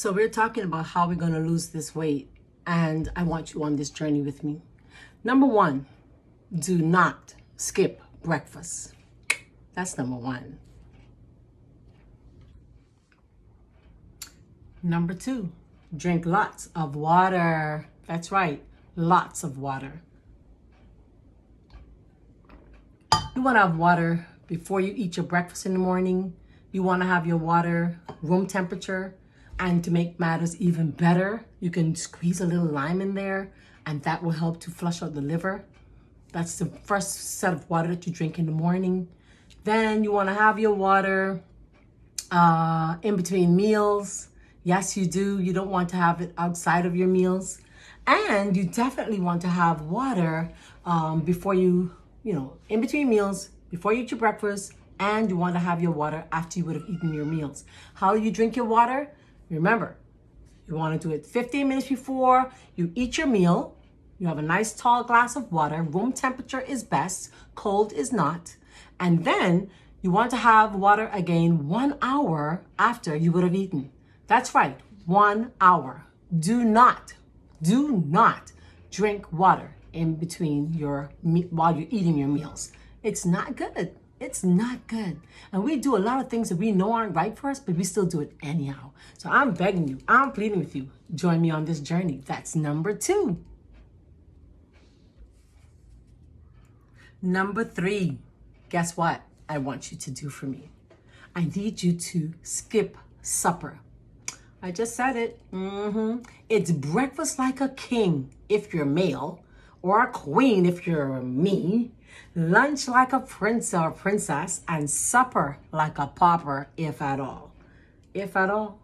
So we're talking about how we're going to lose this weight, and I want you on this journey with me. Number one, do not skip breakfast. That's number one. Number two, drink lots of water. That's right, lots of water. You want to have water before you eat your breakfast in the morning. You want to have your water room temperature. And to make matters even better, you can squeeze a little lime in there, and that will help to flush out the liver. That's the first set of water that you drink in the morning. Then you want to have your water in between meals. Yes, you do. You don't want to have it outside of your meals. And you definitely want to have water before in between meals, before you eat your breakfast, and you want to have your water after you would have eaten your meals. How do you drink your water? Remember, you want to do it 15 minutes before you eat your meal. You have a nice tall glass of water. Room temperature is best. Cold is not. And then you want to have water again 1 hour after you would have eaten. That's right, 1 hour. Do not drink water in between while you're eating your meals. It's not good. It's not good. And we do a lot of things that we know aren't right for us, but we still do it anyhow. So I'm begging you, I'm pleading with you, join me on this journey. That's number two. Number three, guess what I want you to do for me? I need you to skip supper. I just said it. It's breakfast like a king if you're male, or a queen if you're me. Lunch like a prince or princess, and supper like a pauper, if at all. If at all,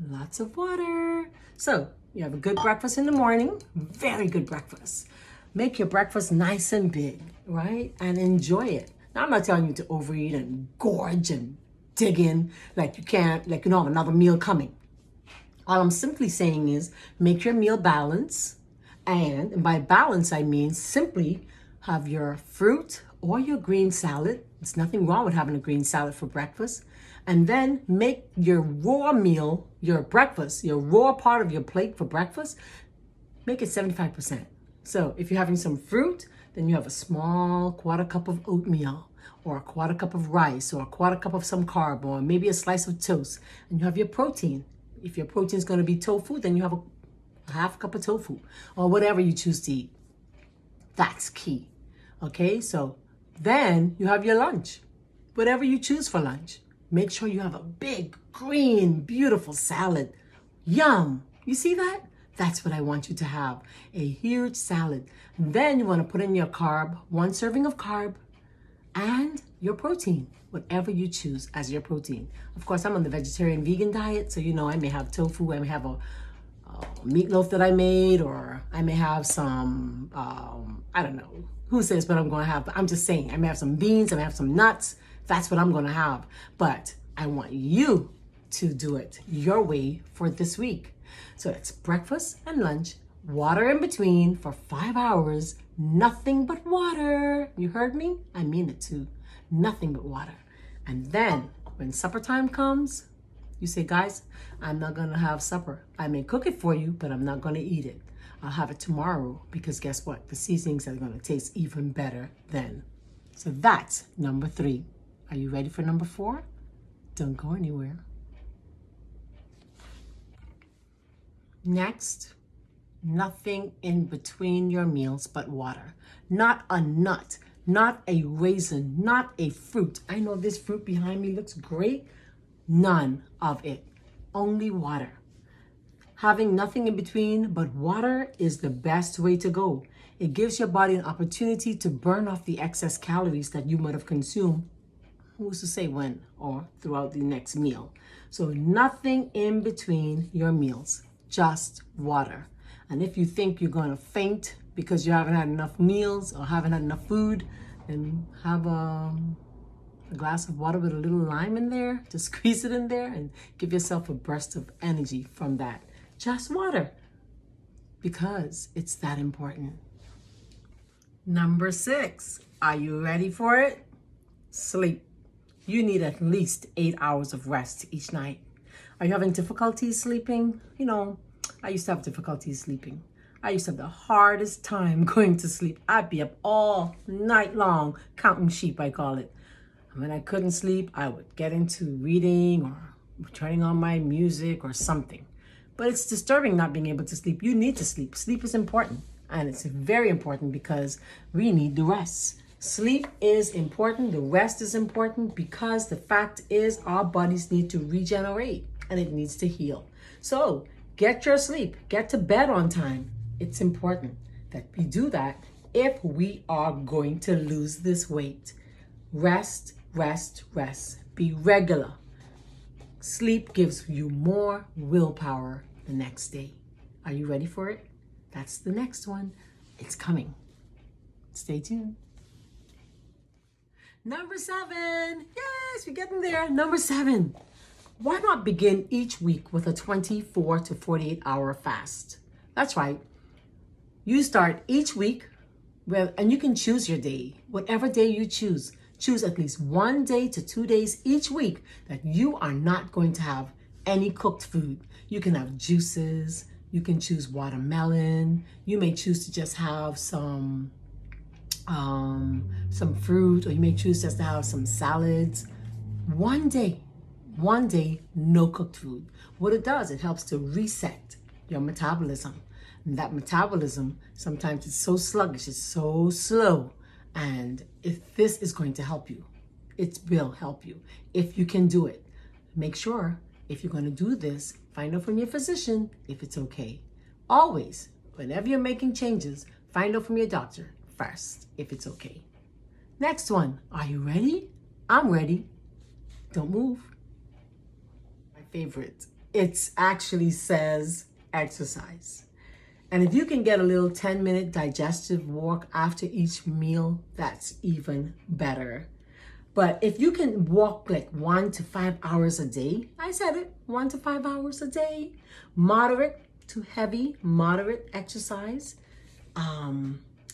lots of water. So you have a good breakfast in the morning, very good breakfast. Make your breakfast nice and big, right? And enjoy it. Now, I'm not telling you to overeat and gorge and dig in like you don't have another meal coming. All I'm simply saying is make your meal balance. And by balance, I mean simply have your fruit or your green salad. There's nothing wrong with having a green salad for breakfast. And then make your raw meal, your breakfast, your raw part of your plate for breakfast, make it 75%. So if you're having some fruit, then you have a small quarter cup of oatmeal, or a quarter cup of rice, or a quarter cup of some carb, or maybe a slice of toast. And you have your protein. If your protein is going to be tofu, then you have a half cup of tofu, or whatever you choose to eat. That's key. Okay, so then you have your lunch. Whatever you choose for lunch. Make sure you have a big, green, beautiful salad. Yum! You see that? That's what I want you to have. A huge salad. Then you want to put in your carb, 1 serving of carb, and your protein, whatever you choose as your protein. Of course, I'm on the vegetarian vegan diet, so I may have tofu, I may have a meatloaf that I made, or I may have some, I don't know, who says what I'm going to have, but I'm just saying, I may have some beans, I may have some nuts, that's what I'm going to have. But I want you to do it your way for this week. So it's breakfast and lunch, water in between for 5 hours, nothing but water. You heard me? I mean it too. Nothing but water. And then when supper time comes, you say, guys, I'm not going to have supper. I may cook it for you, but I'm not going to eat it. I'll have it tomorrow, because guess what? The seasonings are going to taste even better then. So that's number 3. Are you ready for number 4? Don't go anywhere. Next, nothing in between your meals but water. Not a nut, not a raisin, not a fruit. I know this fruit behind me looks great. None of it. Only water. Having nothing in between but water is the best way to go. It gives your body an opportunity to burn off the excess calories that you might have consumed. Who's to say when or throughout the next meal? So nothing in between your meals, just water. And if you think you're going to faint because you haven't had enough meals or haven't had enough food, then have a glass of water with a little lime in there. Just squeeze it in there and give yourself a burst of energy from that. Just water, because it's that important. Number 6, are you ready for it? Sleep. You need at least 8 hours of rest each night. Are you having difficulty sleeping? You know, I used to have difficulty sleeping. I used to have the hardest time going to sleep. I'd be up all night long, counting sheep, I call it. And when I couldn't sleep, I would get into reading or turning on my music or something. But it's disturbing not being able to sleep. You need to sleep. Sleep is important. And it's very important because we need the rest. Sleep is important. The rest is important because the fact is our bodies need to regenerate and it needs to heal. So get your sleep. Get to bed on time. It's important that we do that if we are going to lose this weight. Rest, rest, rest. Be regular. Sleep gives you more willpower the next day. Are you ready for it? That's the next one. It's coming. Stay tuned. Number 7. Yes, we're getting there. Number 7. Why not begin each week with a 24 to 48 hour fast? That's right. You start each week with, and you can choose your day. Whatever day you choose. Choose at least 1 day to 2 days each week that you are not going to have any cooked food. You can have juices. You can choose watermelon. You may choose to just have some fruit, or you may choose just to have some salads. 1 day, no cooked food. What it does, it helps to reset your metabolism. And that metabolism, sometimes it's so sluggish, it's so slow. And if this is going to help you, it will help you. If you can do it, make sure if you're going to do this, find out from your physician if it's okay. Always, whenever you're making changes, find out from your doctor first if it's okay. Next one, are you ready? I'm ready. Don't move. My favorite, it actually says exercise. And if you can get a little 10-minute digestive walk after each meal, that's even better. But if you can walk like 1 to 5 hours a day, I said it, 1 to 5 hours a day, moderate to heavy, moderate exercise,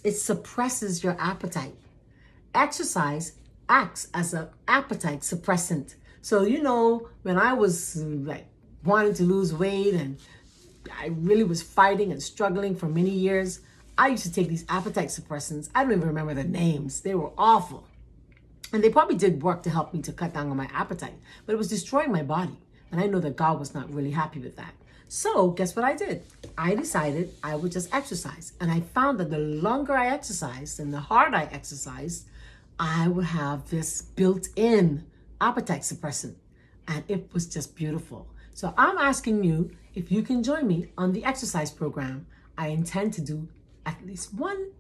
it suppresses your appetite. Exercise acts as an appetite suppressant. So, you know, when I was like wanting to lose weight and I really was fighting and struggling for many years, I used to take these appetite suppressants. I don't even remember the names. They were awful. And they probably did work to help me to cut down on my appetite, but it was destroying my body. And I know that God was not really happy with that. So guess what I did? I decided I would just exercise. And I found that the longer I exercised and the harder I exercised, I would have this built-in appetite suppressant. And it was just beautiful. So I'm asking you if you can join me on the exercise program. I intend to do at least one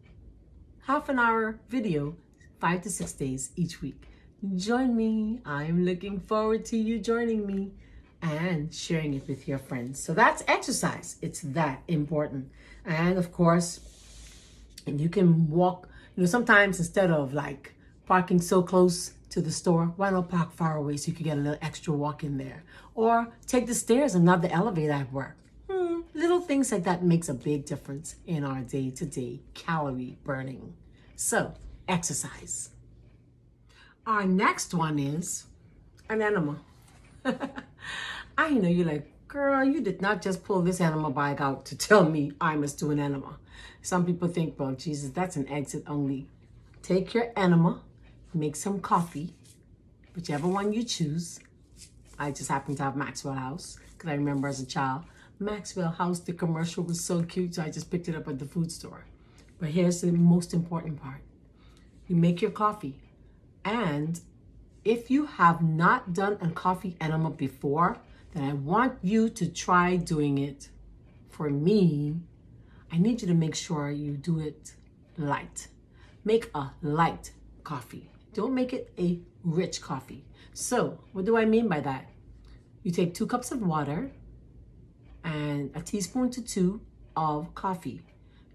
half-an-hour video 5 to 6 days each week. Join me. I'm looking forward to you joining me and sharing it with your friends. So that's exercise. It's that important. And of course, and you can walk, you know, sometimes instead of like parking so close to the store, why not park far away so you can get a little extra walk in there? Or take the stairs and not the elevator at work. Little things like that makes a big difference in our day-to-day calorie burning. So, exercise. Our next one is an enema. I know you're like, girl, you did not just pull this enema bag out to tell me I must do an enema. Some people think, well, Jesus, that's an exit only. Take your enema, make some coffee, whichever one you choose. I just happen to have Maxwell House because I remember as a child, Maxwell House, the commercial was so cute, so I just picked it up at the food store. But here's the most important part. You make your coffee. And if you have not done a coffee enema before, then I want you to try doing it. For me, I need you to make sure you do it light. Make a light coffee. Don't make it a rich coffee. So what do I mean by that? You take 2 cups of water and a teaspoon to 2 of coffee.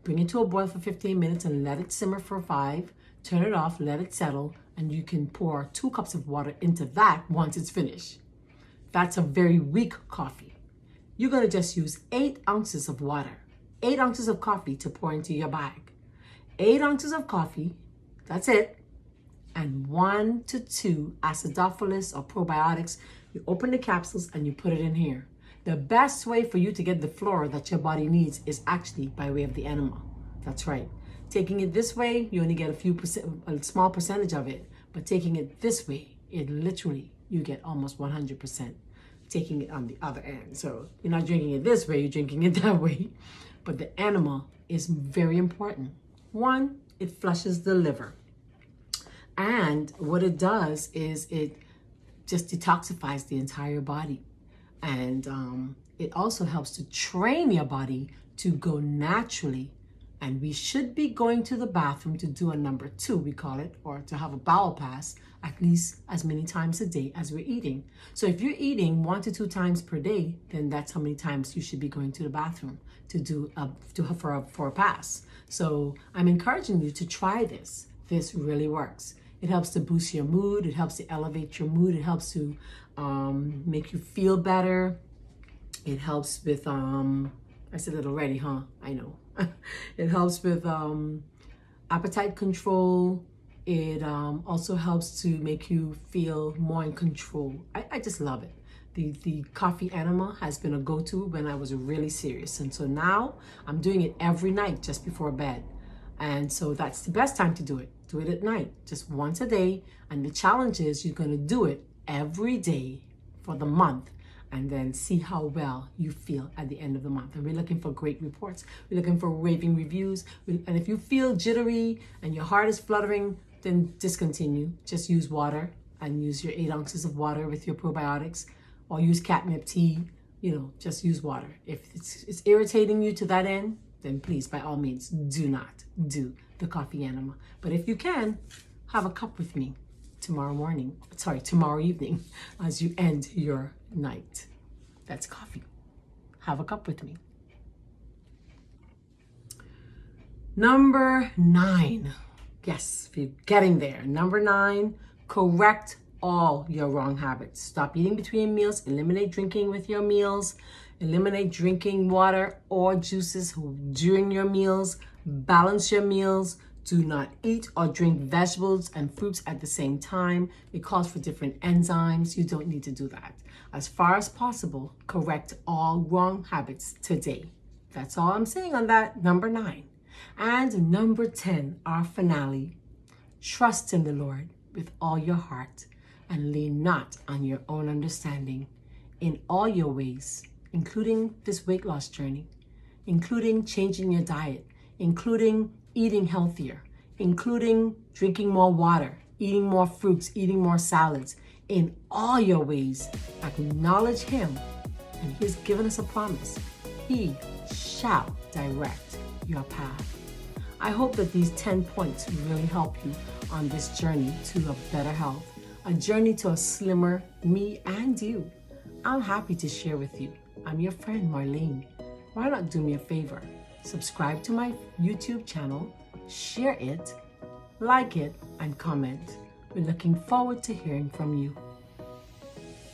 Bring it to a boil for 15 minutes and let it simmer for 5. Turn it off, let it settle, and you can pour 2 cups of water into that once it's finished. That's a very weak coffee. You're gonna just use 8 ounces of water, 8 ounces of coffee to pour into your bag. 8 ounces of coffee, that's it, and 1 to 2 acidophilus or probiotics You open the capsules and you put it in here. The best way for you to get the flora that your body needs is actually by way of the enema. That's right. Taking it this way, you only get a small percentage of it. But taking it this way, it literally, you get almost 100%. Taking it on the other end. So you're not drinking it this way, you're drinking it that way. But the enema is very important. One, it flushes the liver. And what it does is it just detoxifies the entire body. And it also helps to train your body to go naturally. And we should be going to the bathroom to do a number 2, we call it, or to have a bowel pass at least as many times a day as we're eating. So if you're eating 1 to 2 times per day, then that's how many times you should be going to the bathroom for a pass. So I'm encouraging you to try this. This really works. It helps to boost your mood. It helps to elevate your mood. It helps to make you feel better. It helps with, I said it already, huh? I know. It helps with appetite control. It also helps to make you feel more in control. I just love it. The coffee enema has been a go-to when I was really serious. And so now I'm doing it every night just before bed. And so that's the best time to do it. Do it at night, just once a day. And the challenge is you're going to do it every day for the month and then see how well you feel at the end of the month. And we're looking for great reports. We're looking for raving reviews. And if you feel jittery and your heart is fluttering, then discontinue. Just use water and use your 8 ounces of water with your probiotics, or use catnip tea. Just use water. If it's irritating you to that end, then please, by all means, do not do the coffee enema. But if you can, have a cup with me tomorrow evening, as you end your night. That's coffee. Have a cup with me. Number 9. Yes, we're getting there. Number 9, correct all your wrong habits. Stop eating between meals. Eliminate drinking with your meals. Eliminate drinking water or juices during your meals. Balance your meals. Do not eat or drink vegetables and fruits at the same time. It calls for different enzymes. You don't need to do that. As far as possible, correct all wrong habits today. That's all I'm saying on that. Number 9. And number 10, our finale. Trust in the Lord with all your heart and lean not on your own understanding. In all your ways, including this weight loss journey, including changing your diet, including eating healthier, including drinking more water, eating more fruits, eating more salads. In all your ways, acknowledge Him, and He has given us a promise. He shall direct your path. I hope that these 10 points really help you on this journey to a better health, a journey to a slimmer me and you. I'm happy to share with you. I'm your friend, Marlene. Why not do me a favor? Subscribe to my YouTube channel, share it, like it, and comment. We're looking forward to hearing from you.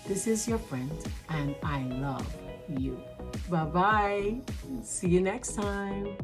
This is your friend, and I love you. Bye-bye. See you next time.